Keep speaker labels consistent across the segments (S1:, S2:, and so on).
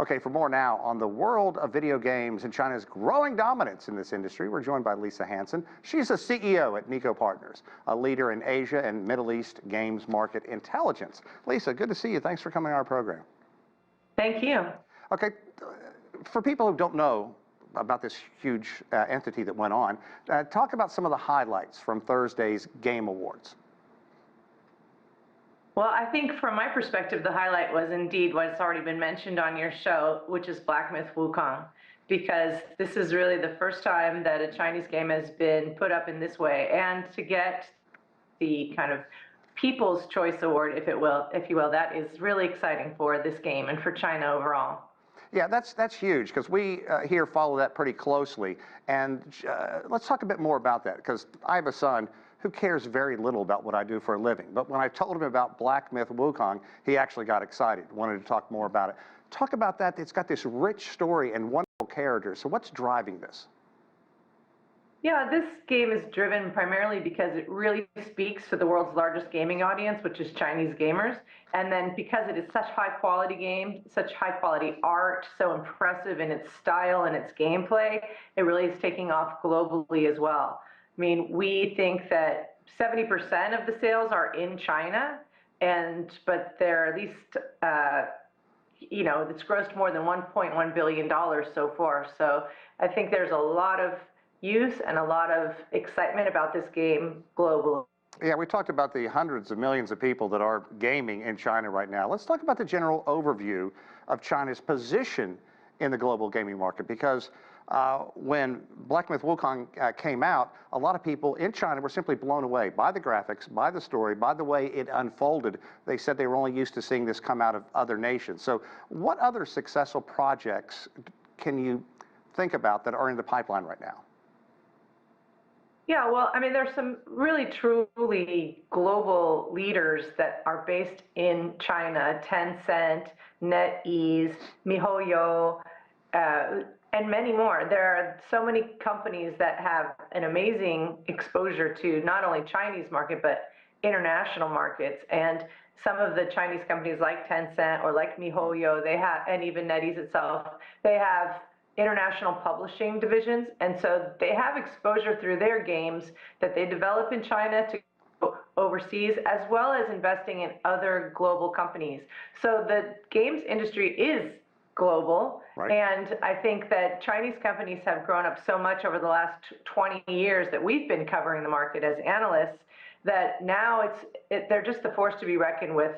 S1: Okay, for more now on the world of video games and China's growing dominance in this industry, we're joined by Lisa Hanson. She's the CEO at Niko Partners, a leader in Asia and Middle East games market intelligence. Lisa, good to see you. Thanks for coming on our program.
S2: Thank you.
S1: Okay, for people who don't know about this huge entity that went on, talk about some of the highlights from Thursday's Game Awards.
S2: Well, I think from my perspective, the highlight was indeed what's already been mentioned on your show, which is Black Myth Wukong, because this is really the first time that a Chinese game has been put up in this way, and to get the kind of People's Choice Award, if you will, that is really exciting for this game and for China overall.
S1: Yeah, that's huge, because we here follow that pretty closely, and let's talk a bit more about that, because I have a son who cares very little about what I do for a living. But when I told him about Black Myth Wukong, he actually got excited, wanted to talk more about it. Talk about that. It's got this rich story and wonderful characters. So what's driving this?
S2: Yeah, this game is driven primarily because it really speaks to the world's largest gaming audience, which is Chinese gamers. And then because it is such high quality game, such high quality art, so impressive in its style and its gameplay, it really is taking off globally as well. I mean, we think that 70% of the sales are in China, but they're at least, it's grossed more than $1.1 billion so far. So I think there's a lot of use and a lot of excitement about this game globally.
S1: Yeah, we talked about the hundreds of millions of people that are gaming in China right now. Let's talk about the general overview of China's position in the global gaming market, because when Black Myth Wukong came out, a lot of people in China were simply blown away by the graphics, by the story, by the way it unfolded. They said they were only used to seeing this come out of other nations. So what other successful projects can you think about that are in the pipeline right now?
S2: Yeah, well, I mean, there's some really truly global leaders that are based in China: Tencent, NetEase, MiHoYo, and many more. There are so many companies that have an amazing exposure to not only Chinese market, but international markets. And some of the Chinese companies like Tencent or like MiHoYo, and even NetEase itself, they have international publishing divisions. And so they have exposure through their games that they develop in China to go overseas, as well as investing in other global companies. So the games industry is global.
S1: Right.
S2: And I think that Chinese companies have grown up so much over the last 20 years that we've been covering the market as analysts, that now they're just the force to be reckoned with.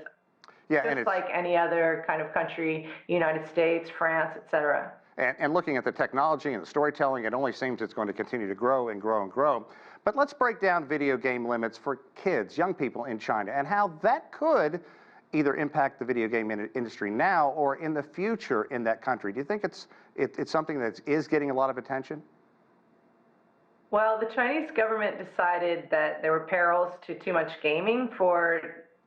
S1: Yeah,
S2: just like any other kind of country, United States, France, et cetera.
S1: And looking at the technology and the storytelling, it only seems it's going to continue to grow and grow and grow. But let's break down video game limits for kids, young people in China, and how that could either impact the video game industry now or in the future in that country. Do you think it's something that is getting a lot of attention?
S2: Well, the Chinese government decided that there were perils to too much gaming for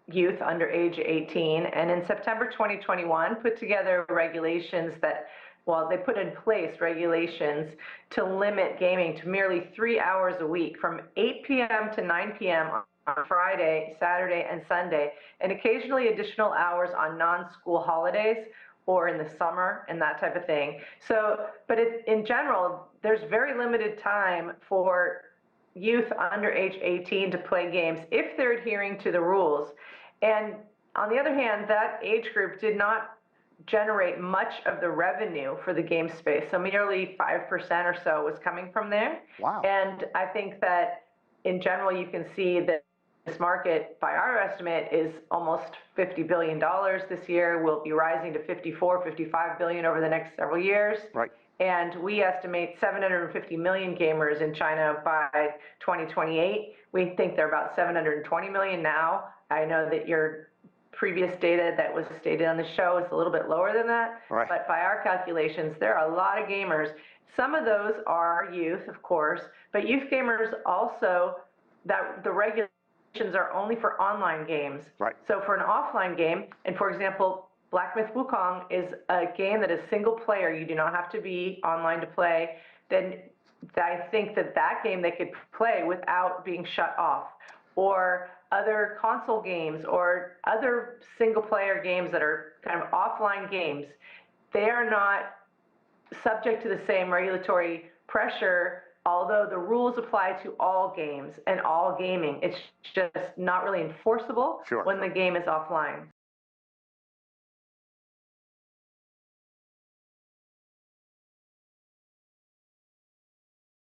S2: youth under age 18, and in September 2021 put together regulations that, well, they put in place regulations to limit gaming to merely 3 hours a week, from 8 p.m. to 9 p.m. on Friday, Saturday, and Sunday, and occasionally additional hours on non-school holidays or in the summer and that type of thing. So, but in general, there's very limited time for youth under age 18 to play games if they're adhering to the rules. And on the other hand, that age group did not generate much of the revenue for the game space. So merely 5% or so was coming from there.
S1: Wow.
S2: And I think that in general, you can see that this market, by our estimate, is almost $50 billion this year. Will be rising to 55 billion over the next several years.
S1: Right.
S2: And we estimate 750 million gamers in China by 2028. We think they're about 720 million now. I know that your previous data that was stated on the show is a little bit lower than that.
S1: Right.
S2: But by our calculations, there are a lot of gamers. Some of those are youth, of course, but youth gamers also, that the regulations are only for online games.
S1: Right.
S2: So for an offline game, and for example, Black Myth Wukong is a game that is single player. You do not have to be online to play. Then I think that game they could play without being shut off. Or other console games or other single player games that are kind of offline games. they are not subject to the same regulatory pressure, although the rules apply to all games and all gaming. It's just not really enforceable
S1: Sure.
S2: when the game is offline.